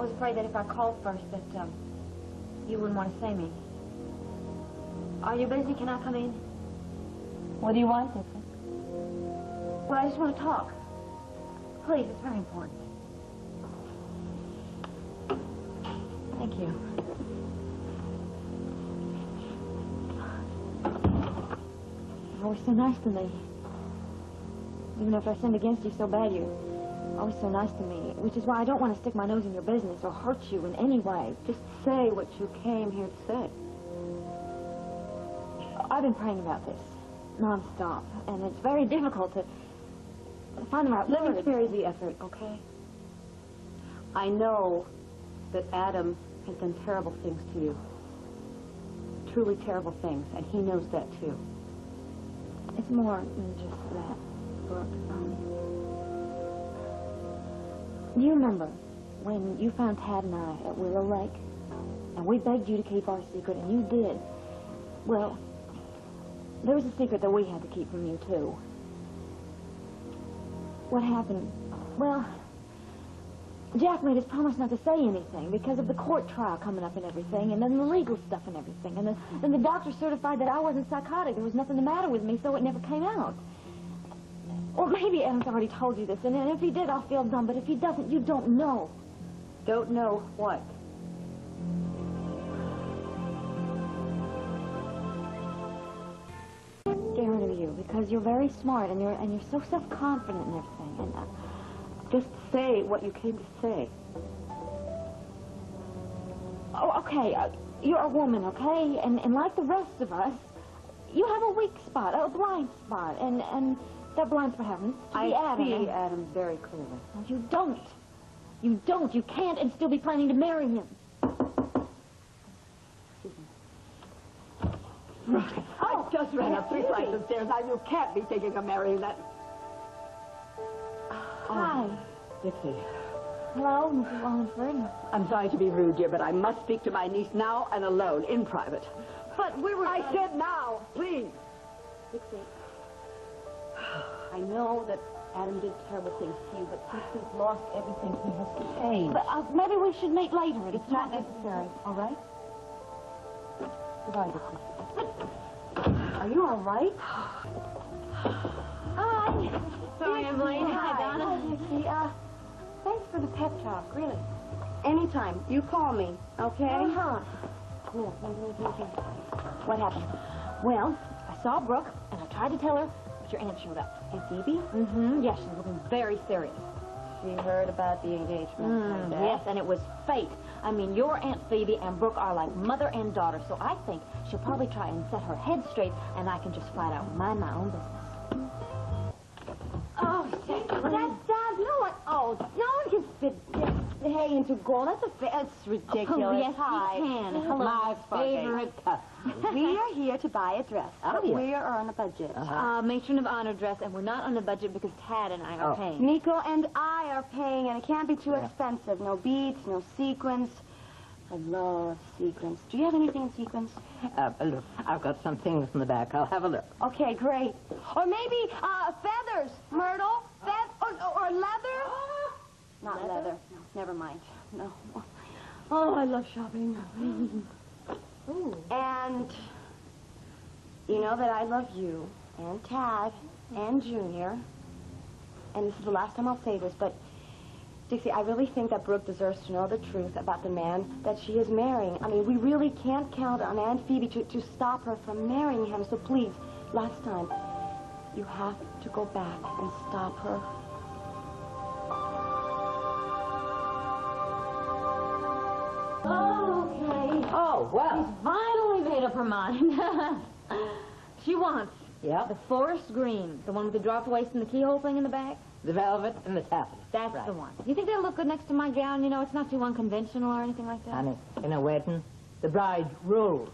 was afraid that if I called first that, you wouldn't want to see me. Are you busy? Can I come in? What do you want, Dixie? Well, I just want to talk. Please, it's very important. Thank you. You're always so nice to me. Even after I sinned against you so bad, you're always so nice to me. Which is why I don't want to stick my nose in your business or hurt you in any way. Just say what you came here to say. I've been praying about this non-stop, and it's very difficult to find the right words. Let me spare you the effort, okay? I know that Adam has done terrible things to you. Truly terrible things, and he knows that too. It's more than just that, Brooke. Do you remember when you found Tad and I at Willow Lake? And we begged you to keep our secret, and you did. Well, there was a secret that we had to keep from you, too. What happened? Well, Jack made us promise not to say anything because of the court trial coming up and everything, and then the legal stuff and everything. And then the doctor certified that I wasn't psychotic. There was nothing the matter with me, so it never came out. Or maybe Adam's already told you this, and if he did, I'll feel dumb. But if he doesn't, you don't know. Don't know what? Scared of you because you're very smart and you're so self-confident and everything. And just say what you came to say. Oh, okay. You're a woman, okay? And like the rest of us, you have a weak spot, a blind spot, and that blind spot happens to be Adam. I see Adam very clearly. No, you don't. You don't. You can't and still be planning to marry him. Right. I just ran up 3 flights of stairs. Now, you can't be thinking of marrying that... Hi. Dixie. Hello, Mrs. Wallingford. I'm sorry to be rude, dear, but I must speak to my niece now and alone, in private. But we were... I said now, please. Dixie. I know that Adam did terrible things to you, but since he's lost everything, he has to change. But maybe we should meet later. It's not necessary, all right? Goodbye, Dixie. Are you all right? Hi. Sorry I'm late. Hi, Donna. Hi, Dixie. Thanks for the pep talk, really. Anytime. You call me, okay? Uh-huh. What happened? Well, I saw Brooke, and I tried to tell her, but your aunt showed up. Aunt Phoebe? Mm-hmm. Yes, she's looking very serious. She heard about the engagement. Yes, and it was fate. I mean, your Aunt Phoebe and Brooke are like mother and daughter, so I think she'll probably try and set her head straight, and I can just flat out mind my own business. Oh, that's sad. You know what? Oh, no one can fit hay into gold. That's ridiculous. Oh, yes, Hi. we can. Hello, My favorite customer. We are here to buy a dress. Oh, yes. We are on a budget. Matron of honor dress, and we're not on the budget because Tad and I are paying. Nico and I are paying, and it can't be too expensive. No beads, no sequins. I love sequins. Do you have anything in sequins? Look, I've got some things in the back. I'll have a look. Okay, great. Or maybe feathers, Myrtle, or leather. Not leather. No, never mind. No. Oh, I love shopping. Ooh. And you know that I love you and Tad and Junior. And this is the last time I'll say this, but Dixie, I really think that Brooke deserves to know the truth about the man that she is marrying. I mean, we really can't count on Aunt Phoebe to stop her from marrying him. So please, last time, you have to go back and stop her. Okay. Oh, well. She's finally made up her mind. She wants the forest green, the one with the dropped waist and the keyhole thing in the back. The velvet and the taffeta. That's the one. You think they'll look good next to my gown? You know, it's not too unconventional or anything like that. Honey, in a wedding, the bride rules.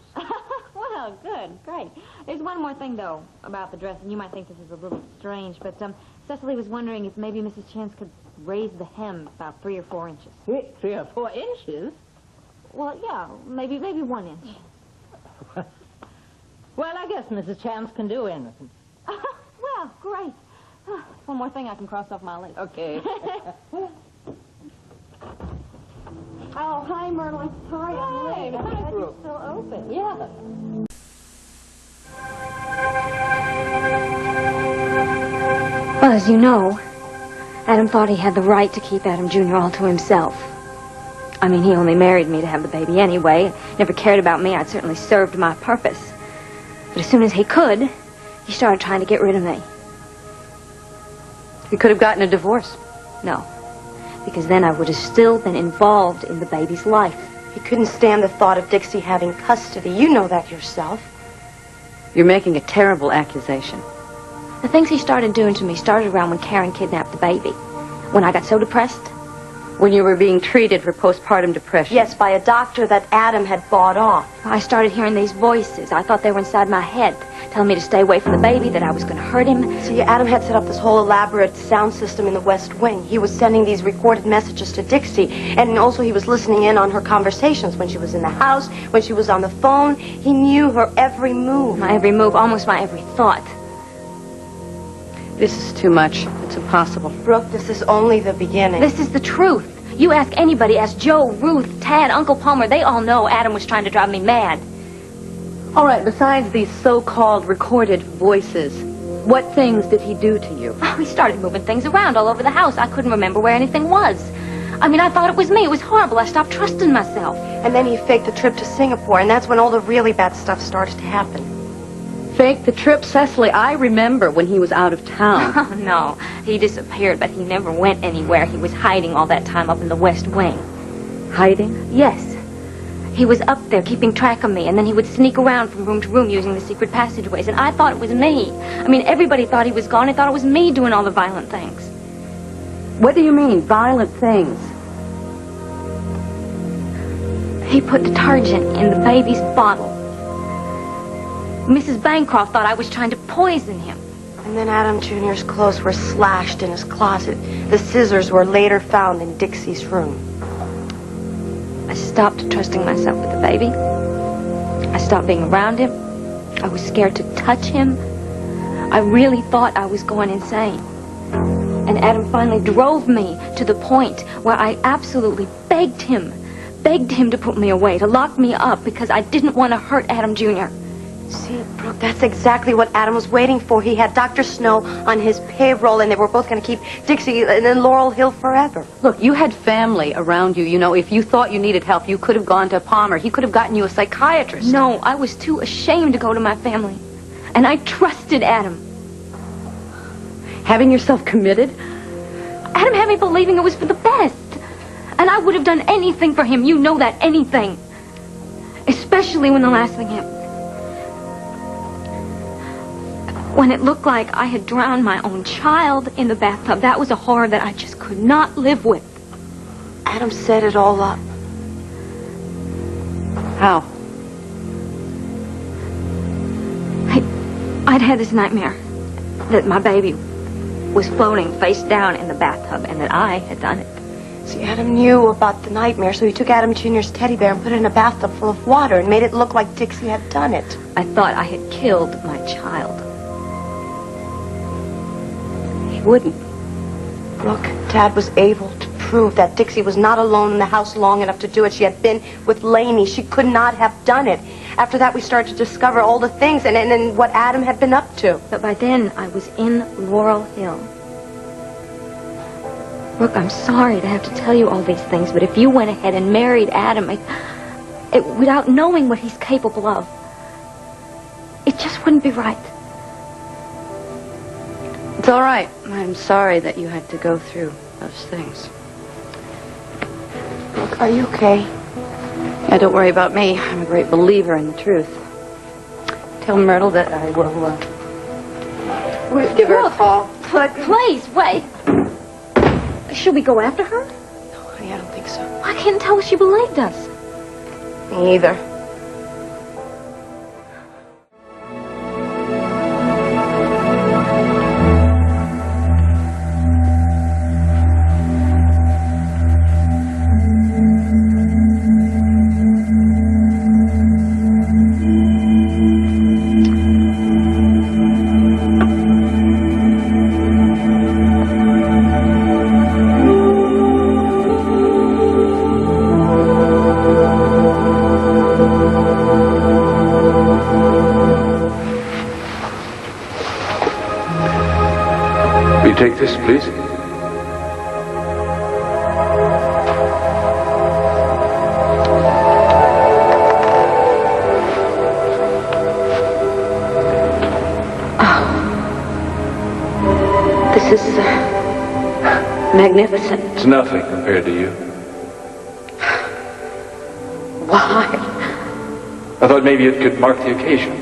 Well, good, great. There's one more thing, though, about the dress, and you might think this is a little strange, but Cecily was wondering if maybe Mrs. Chance could raise the hem about 3 or 4 inches. 3 or 4 inches? Well, yeah, maybe 1 inch. Well, I guess Mrs. Chance can do anything. Well, great. One more thing I can cross off my list. Okay. Oh, hi, Myrtle. I'm sorry I'm late. I'm glad you're still open. Yeah. Well, as you know, Adam thought he had the right to keep Adam Jr. all to himself. I mean, he only married me to have the baby anyway. Never cared about me. I'd certainly served my purpose. But as soon as he could, he started trying to get rid of me. You could have gotten a divorce. No, because then I would have still been involved in the baby's life. He couldn't stand the thought of Dixie having custody. You know that yourself. You're making a terrible accusation. The things he started doing to me started around when Karen kidnapped the baby. When I got so depressed. When you were being treated for postpartum depression. Yes, by a doctor that Adam had bought off. I started hearing these voices. I thought they were inside my head, telling me to stay away from the baby, that I was going to hurt him. See, Adam had set up this whole elaborate sound system in the West Wing. He was sending these recorded messages to Dixie, and also he was listening in on her conversations when she was in the house, when she was on the phone. He knew her every move. My every move, almost my every thought. This is too much. It's impossible. Brooke, this is only the beginning. This is the truth. You ask anybody, ask Joe, Ruth, Tad, Uncle Palmer, they all know Adam was trying to drive me mad. All right, besides these so-called recorded voices, what things did he do to you? Oh, he started moving things around all over the house. I couldn't remember where anything was. I mean, I thought it was me. It was horrible. I stopped trusting myself. And then he faked the trip to Singapore, and that's when all the really bad stuff started to happen. Fake the trip, Cecily. I remember when he was out of town. Oh, no. He disappeared, but he never went anywhere. He was hiding all that time up in the West Wing. Hiding? Yes. He was up there keeping track of me, and then he would sneak around from room to room using the secret passageways, and I thought it was me. I mean, everybody thought he was gone. I thought it was me doing all the violent things. What do you mean, violent things? He put detergent in the baby's bottle. Mrs. Bancroft thought I was trying to poison him. And then Adam Jr.'s clothes were slashed in his closet. The scissors were later found in Dixie's room. I stopped trusting myself with the baby. I stopped being around him. I was scared to touch him. I really thought I was going insane. And Adam finally drove me to the point where I absolutely begged him to put me away, to lock me up, because I didn't want to hurt Adam Jr. See, Brooke, that's exactly what Adam was waiting for. He had Dr. Snow on his payroll, and they were both going to keep Dixie in Laurel Hill forever. Look, you had family around you. You know, if you thought you needed help, you could have gone to Palmer. He could have gotten you a psychiatrist. No, I was too ashamed to go to my family. And I trusted Adam. Having yourself committed? Adam had me believing it was for the best. And I would have done anything for him. You know that, anything. Especially when the last thing happened. When it looked like I had drowned my own child in the bathtub. That was a horror that I just could not live with. Adam set it all up. How? I'd had this nightmare that my baby was floating face down in the bathtub and that I had done it. See, Adam knew about the nightmare, so he took Adam Jr.'s teddy bear and put it in a bathtub full of water and made it look like Dixie had done it. I thought I had killed my child. He wouldn't. Look, Dad was able to prove that Dixie was not alone in the house long enough to do it. She had been with Laney. She could not have done it. After that, we started to discover all the things and what Adam had been up to. But by then, I was in Laurel Hill. Look, I'm sorry to have to tell you all these things, but if you went ahead and married Adam, without knowing what he's capable of, it just wouldn't be right. It's all right. I'm sorry that you had to go through those things. Look, are you okay? Yeah, don't worry about me. I'm a great believer in the truth. Tell Myrtle that I will, give her a call. But please, wait. Should we go after her? No, I don't think so. I can't tell if she believed us. Me either. Will you take this, please? This is magnificent. It's nothing compared to you. Why? I thought maybe it could mark the occasion.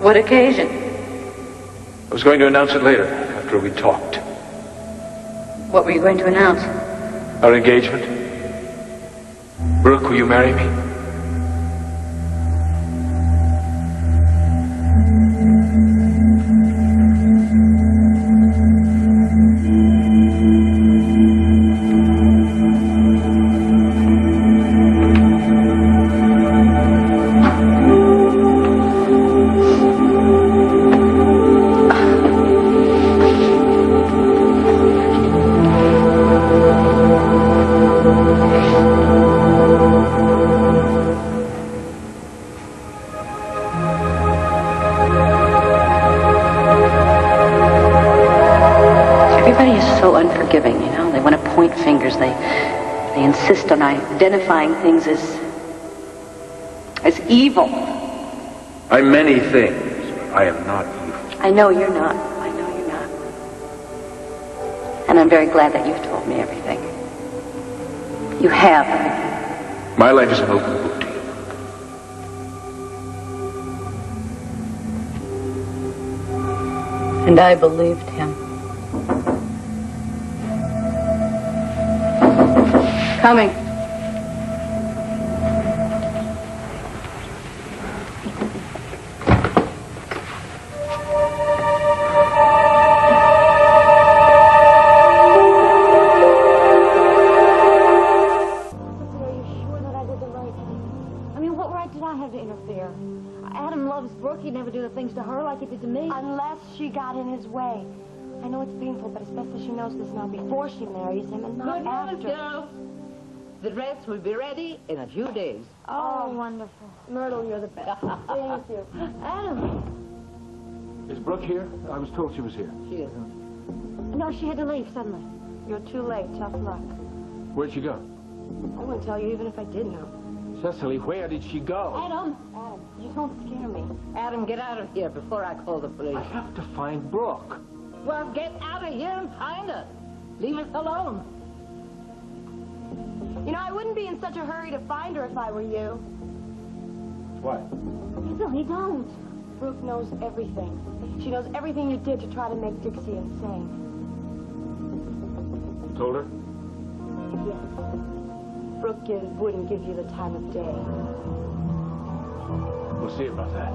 What occasion? I was going to announce it later, after we talked. What were you going to announce? Our engagement. Brooke, will you marry me? Everybody is so unforgiving, you know. They want to point fingers. They insist on identifying things as evil. I'm many things, but I am not evil. I know you're not. I know you're not. And I'm very glad that you've told me everything. You have. My life is an open book to you. And I believed him. Coming. Did I have to interfere? Adam loves Brooke. He'd never do the things to her like he did to me. Unless she got in his way. I know it's painful, but it's best that she knows this now before she marries him and not Good after. morning, girls. The dress will be ready in a few days. Oh, wonderful. Myrtle, you're the best. Thank you. Adam. Is Brooke here? I was told she was here. She isn't. No, she had to leave suddenly. You're too late. Tough luck. Where'd she go? I wouldn't tell you even if I did know. Cecily, where did she go? Adam. Adam, you don't scare me. Adam, get out of here before I call the police. I have to find Brooke. Well, get out of here and find her. Leave us alone. You know, I wouldn't be in such a hurry to find her if I were you. What? Billy, don't. Brooke knows everything. She knows everything you did to try to make Dixie insane. Told her? Yes. Brooke wouldn't give you the time of day. We'll see about that.